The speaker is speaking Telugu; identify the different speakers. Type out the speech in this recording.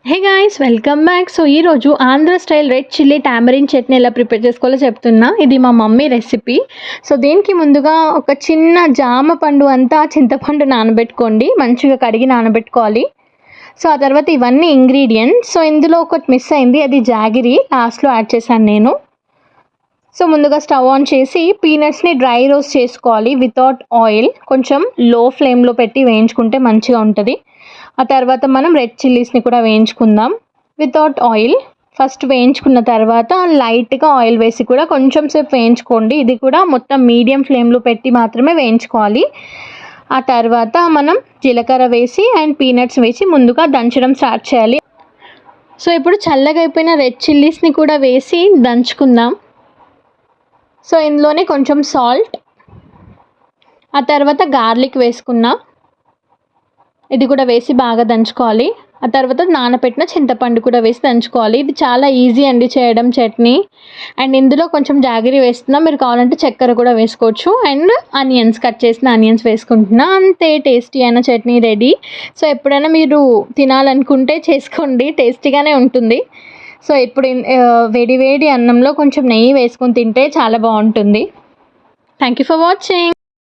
Speaker 1: హే గాయ్స్, వెల్కమ్ బ్యాక్. సో ఈరోజు Andhra style red chilli tamarind chutney ఎలా ప్రిపేర్ చేసుకోవాలో చెప్తున్నా. ఇది మా మమ్మీ రెసిపీ. సో దీనికి ముందుగా ఒక చిన్న జామ పండు అంతా చింతపండు నానబెట్టుకోండి, మంచిగా కడిగి నానబెట్టుకోవాలి. సో ఆ తర్వాత ఇవన్నీ ఇంగ్రీడియంట్స్. సో ఇందులో ఒకటి మిస్ అయింది, అది జాగిరి లాస్ట్లో యాడ్ చేశాను నేను. సో ముందుగా స్టవ్ ఆన్ చేసి పీనట్స్ని డ్రై రోస్ట్ చేసుకోవాలి వితౌట్ ఆయిల్. కొంచెం లో ఫ్లేమ్లో పెట్టి వేయించుకుంటే మంచిగా ఉంటుంది. ఆ తర్వాత మనం రెడ్ చిల్లీస్ని కూడా వేయించుకుందాం వితౌట్ ఆయిల్. ఫస్ట్ వేయించుకున్న తర్వాత లైట్గా ఆయిల్ వేసి కూడా కొంచెం సేపు వేయించుకోండి. ఇది కూడా మొత్తం మీడియం ఫ్లేమ్లో పెట్టి మాత్రమే వేయించుకోవాలి. ఆ తర్వాత మనం జీలకర్ర వేసి అండ్ పీనట్స్ వేసి ముందుగా దంచడం స్టార్ట్ చేయాలి. సో ఇప్పుడు చల్లగా అయిపోయిన రెడ్ చిల్లీస్ని కూడా వేసి దంచుకుందాం. సో ఇందులోనే కొంచెం సాల్ట్, ఆ తర్వాత గార్లిక్ వేసుకున్నా, ఇది కూడా వేసి బాగా దంచుకోవాలి. ఆ తర్వాత నానబెట్టిన చింతపండు కూడా వేసి దంచుకోవాలి. ఇది చాలా ఈజీ అండి చేయడం చట్నీ. అండ్ ఇందులో కొంచెం జాగిరి వేస్తున్నా, మీరు కావాలంటే చక్కెర కూడా వేసుకోవచ్చు. అండ్ ఆనియన్స్, కట్ చేసిన ఆనియన్స్ వేసుకుంటున్నా. అంతే, టేస్టీ అయిన చట్నీ రెడీ. సో ఎప్పుడైనా మీరు తినాలనుకుంటే చేసుకోండి, టేస్టీగానే ఉంటుంది. సో ఇప్పుడు వేడి వేడి అన్నంలో కొంచెం నెయ్యి వేసుకొని తింటే చాలా బాగుంటుంది. Thank you for watching.